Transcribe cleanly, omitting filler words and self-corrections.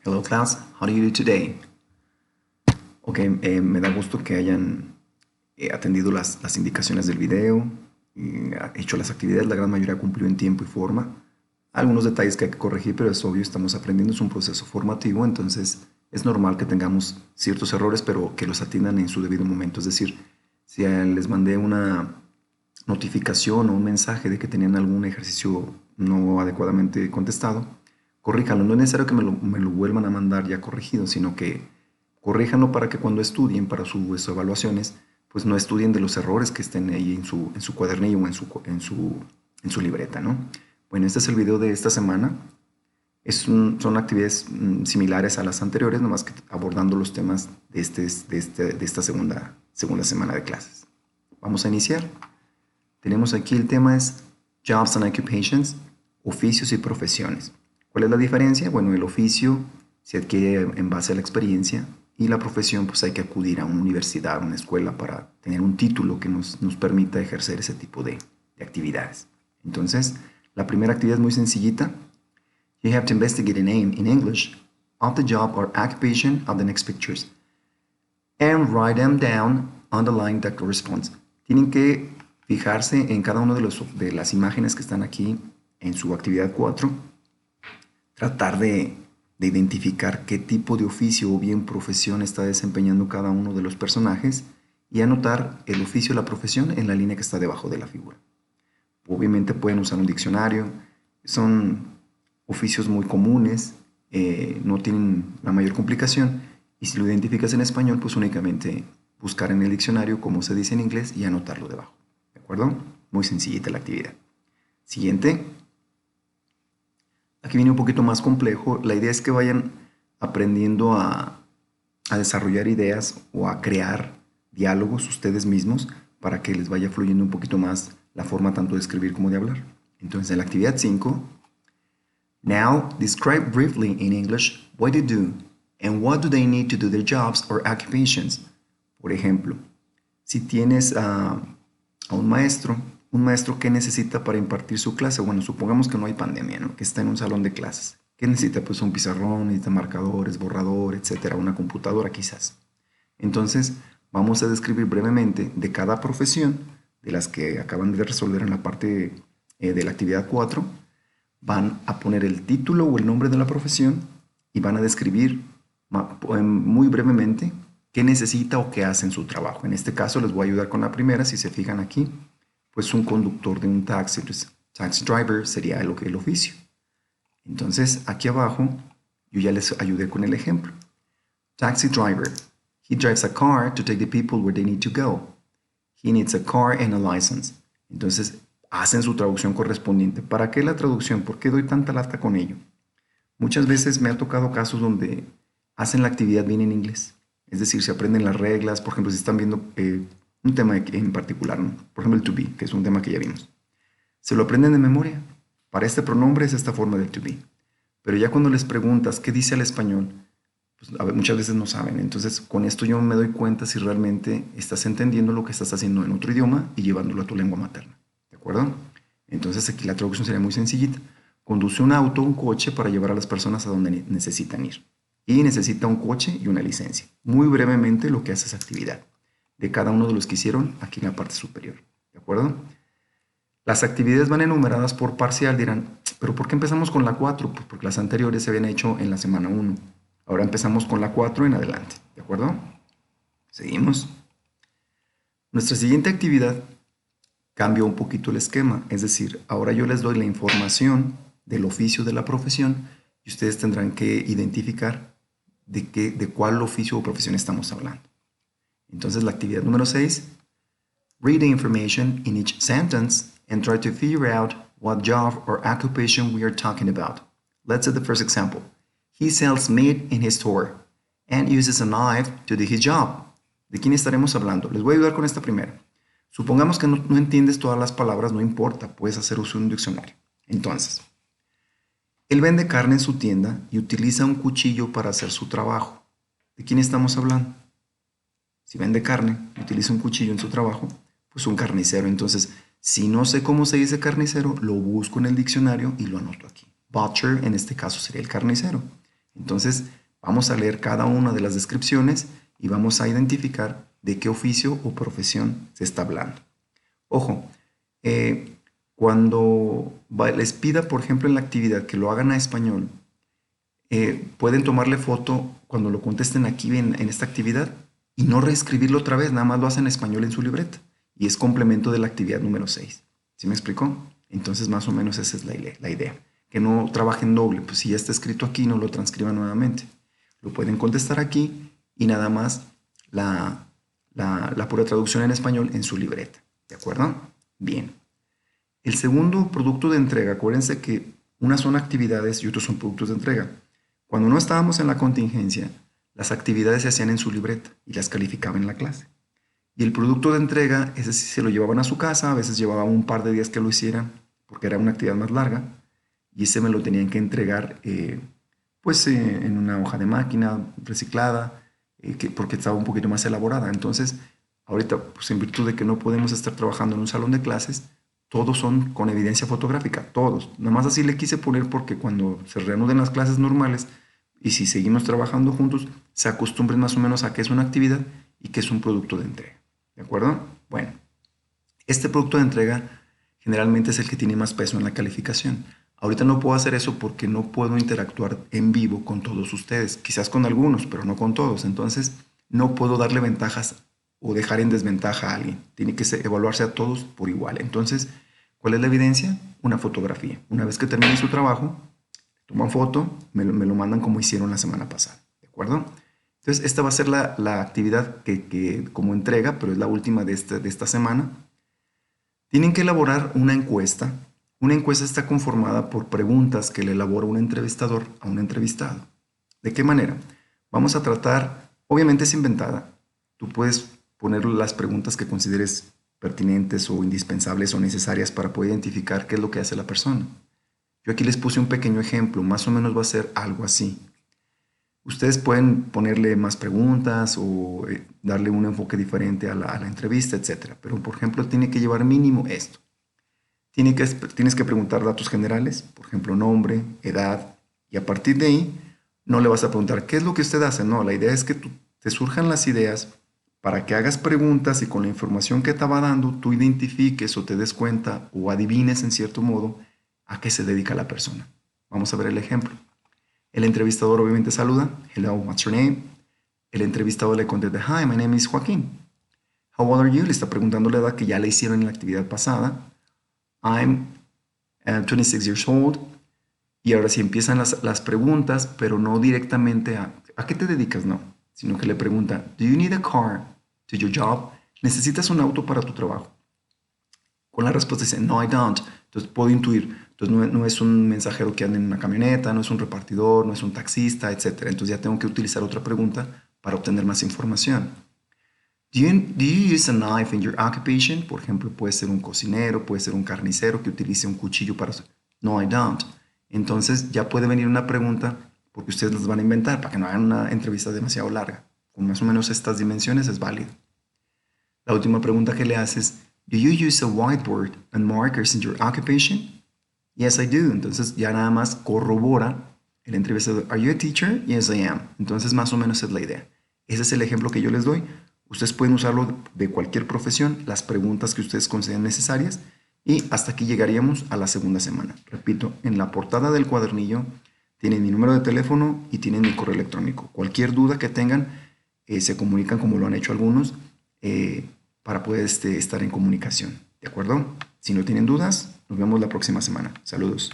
Hello class, how do you do today? Ok, me da gusto que hayan atendido las indicaciones del video, y hecho las actividades, la gran mayoría cumplió en tiempo y forma. Algunos detalles que hay que corregir, pero es obvio, estamos aprendiendo, es un proceso formativo, entonces es normal que tengamos ciertos errores, pero que los atiendan en su debido momento. Es decir, si les mandé una notificación o un mensaje de que tenían algún ejercicio no adecuadamente contestado, corríjanlo. No es necesario que me lo vuelvan a mandar ya corregido, sino que corríjanlo para que cuando estudien para sus evaluaciones, pues no estudien de los errores que estén ahí en su cuadernillo o en su libreta, ¿no? Bueno, este es el video de esta semana. Son actividades similares a las anteriores, nomás que abordando los temas de esta segunda semana de clases. Vamos a iniciar. Tenemos aquí el tema es Jobs and Occupations, oficios y profesiones. ¿Cuál es la diferencia? Bueno, el oficio se adquiere en base a la experiencia y la profesión pues hay que acudir a una universidad, a una escuela para tener un título que nos permita ejercer ese tipo de actividades. Entonces, la primera actividad es muy sencillita. You have to investigate a name in English of the job or occupation of the next pictures and write them down on the line that corresponds. Tienen que fijarse en cada una de las imágenes que están aquí en su actividad 4, tratar de identificar qué tipo de oficio o bien profesión está desempeñando cada uno de los personajes y anotar el oficio o la profesión en la línea que está debajo de la figura. Obviamente pueden usar un diccionario, son oficios muy comunes, no tienen la mayor complicación, y si lo identificas en español, pues únicamente buscar en el diccionario cómo se dice en inglés y anotarlo debajo. ¿De acuerdo? Muy sencillita la actividad. Siguiente. Aquí viene un poquito más complejo. La idea es que vayan aprendiendo a desarrollar ideas o a crear diálogos ustedes mismos para que les vaya fluyendo un poquito más la forma tanto de escribir como de hablar. Entonces, en la actividad 5, now describe briefly in English what they do and what do they need to do their jobs or occupations. Por ejemplo, si tienes a un maestro que necesita para impartir su clase. Bueno, supongamos que no hay pandemia, ¿no? Que está en un salón de clases. ¿Qué necesita? Pues un pizarrón, necesita marcadores, borrador, etcétera, una computadora quizás. Entonces, vamos a describir brevemente de cada profesión, de las que acaban de resolver en la parte de la actividad 4, van a poner el título o el nombre de la profesión y van a describir muy brevemente qué necesita o qué hace en su trabajo. En este caso les voy a ayudar con la primera, si se fijan aquí, pues un conductor de un taxi, pues taxi driver sería el oficio. Entonces aquí abajo yo ya les ayudé con el ejemplo. Taxi driver, he drives a car to take the people where they need to go. He needs a car and a license. Entonces hacen su traducción correspondiente. ¿Para qué la traducción? ¿Por qué doy tanta lata con ello? Muchas veces me ha tocado casos donde hacen la actividad bien en inglés. Es decir, se aprenden las reglas. Por ejemplo, si están viendo un tema en particular, ¿no? Por ejemplo, el to be, que es un tema que ya vimos. Se lo aprenden de memoria. Para este pronombre es esta forma del to be. Pero ya cuando les preguntas qué dice al español, pues muchas veces no saben. Entonces, con esto yo me doy cuenta si realmente estás entendiendo lo que estás haciendo en otro idioma y llevándolo a tu lengua materna. ¿De acuerdo? Entonces, aquí la traducción sería muy sencillita. Conduce un auto, un coche, para llevar a las personas a donde necesitan ir. Y necesita un coche y una licencia. Muy brevemente lo que hace esa actividad. De cada uno de los que hicieron aquí en la parte superior. ¿De acuerdo? Las actividades van enumeradas por parcial. Dirán, ¿pero por qué empezamos con la 4? Pues porque las anteriores se habían hecho en la semana 1. Ahora empezamos con la 4 en adelante. ¿De acuerdo? Seguimos. Nuestra siguiente actividad cambia un poquito el esquema. Es decir, ahora yo les doy la información del oficio de la profesión y ustedes tendrán que identificar de cuál oficio o profesión estamos hablando. Entonces, la actividad número 6, read the information in each sentence and try to figure out what job or occupation we are talking about. Let's say the first example. He sells meat in his store and uses a knife to do his job. ¿De quién estaremos hablando? Les voy a ayudar con esta primera. Supongamos que no entiendes todas las palabras, no importa, puedes hacer uso de un diccionario. Entonces, él vende carne en su tienda y utiliza un cuchillo para hacer su trabajo. ¿De quién estamos hablando? Si vende carne y utiliza un cuchillo en su trabajo, pues un carnicero. Entonces, si no sé cómo se dice carnicero, lo busco en el diccionario y lo anoto aquí. Butcher, en este caso, sería el carnicero. Entonces, vamos a leer cada una de las descripciones y vamos a identificar de qué oficio o profesión se está hablando. Ojo, cuando les pida, por ejemplo, en la actividad que lo hagan a español, pueden tomarle foto cuando lo contesten aquí en esta actividad y no reescribirlo otra vez, nada más lo hacen en español en su libreta y es complemento de la actividad número 6. ¿Sí me explicó? Entonces más o menos esa es la idea, que no trabajen doble, pues si ya está escrito aquí no lo transcriban nuevamente. Lo pueden contestar aquí y nada más la pura traducción en español en su libreta. ¿De acuerdo? Bien. El segundo producto de entrega, acuérdense que unas son actividades y otros son productos de entrega. Cuando no estábamos en la contingencia, las actividades se hacían en su libreta y las calificaban en la clase. Y el producto de entrega, ese sí se lo llevaban a su casa, a veces llevaba un par de días que lo hicieran, porque era una actividad más larga, y ese me lo tenían que entregar en una hoja de máquina reciclada, porque estaba un poquito más elaborada. Entonces, ahorita, pues en virtud de que no podemos estar trabajando en un salón de clases, todos son con evidencia fotográfica, todos. Nada más así le quise poner porque cuando se reanuden las clases normales y si seguimos trabajando juntos, se acostumbren más o menos a que es una actividad y que es un producto de entrega. ¿De acuerdo? Bueno, este producto de entrega generalmente es el que tiene más peso en la calificación. Ahorita no puedo hacer eso porque no puedo interactuar en vivo con todos ustedes, quizás con algunos, pero no con todos. Entonces, no puedo darle ventajas o dejar en desventaja a alguien. Tiene que evaluarse a todos por igual. Entonces, ¿cuál es la evidencia? Una fotografía. Una vez que termine su trabajo, toman foto, me lo mandan como hicieron la semana pasada. ¿De acuerdo? Entonces, esta va a ser la actividad que como entrega, pero es la última de esta semana. Tienen que elaborar una encuesta. Una encuesta está conformada por preguntas que le elabora un entrevistador a un entrevistado. ¿De qué manera? Vamos a tratar, obviamente es inventada. Tú puedes poner las preguntas que consideres pertinentes o indispensables o necesarias para poder identificar qué es lo que hace la persona. Yo aquí les puse un pequeño ejemplo, más o menos va a ser algo así. Ustedes pueden ponerle más preguntas o darle un enfoque diferente a la entrevista, etc. Pero, por ejemplo, tiene que llevar mínimo esto. Tienes que preguntar datos generales, por ejemplo, nombre, edad, y a partir de ahí no le vas a preguntar qué es lo que usted hace. No, la idea es que te surjan las ideas para que hagas preguntas y con la información que te va dando tú identifiques o te des cuenta o adivines en cierto modo a qué se dedica la persona. Vamos a ver el ejemplo. El entrevistador obviamente saluda. Hello, what's your name? El entrevistador le contesta, hi, my name is Joaquín. How old are you? Le está preguntando la edad que ya le hicieron en la actividad pasada. I'm 26 years old. Y ahora sí empiezan las preguntas, pero no directamente ¿a qué te dedicas? No, sino que le pregunta, do you need a car to your job? ¿Necesitas un auto para tu trabajo? Con la respuesta dice, no, I don't. Entonces puedo intuir. Entonces no es un mensajero que anda en una camioneta, no es un repartidor, no es un taxista, etc. Entonces ya tengo que utilizar otra pregunta para obtener más información. Do you use a knife in your occupation? Por ejemplo, puede ser un cocinero, puede ser un carnicero que utilice un cuchillo para... No, I don't. Entonces ya puede venir una pregunta porque ustedes las van a inventar para que no hagan una entrevista demasiado larga. Con más o menos estas dimensiones es válido. La última pregunta que le haces, do you use a whiteboard and markers in your occupation? Yes, I do. Entonces ya nada más corrobora el entrevistador. Are you a teacher? Yes, I am. Entonces más o menos es la idea. Ese es el ejemplo que yo les doy. Ustedes pueden usarlo de cualquier profesión, las preguntas que ustedes consideren necesarias y hasta aquí llegaríamos a la segunda semana. Repito, en la portada del cuadernillo tienen mi número de teléfono y tienen mi correo electrónico. Cualquier duda que tengan, se comunican como lo han hecho algunos para poder estar en comunicación. ¿De acuerdo? Si no tienen dudas, nos vemos la próxima semana. Saludos.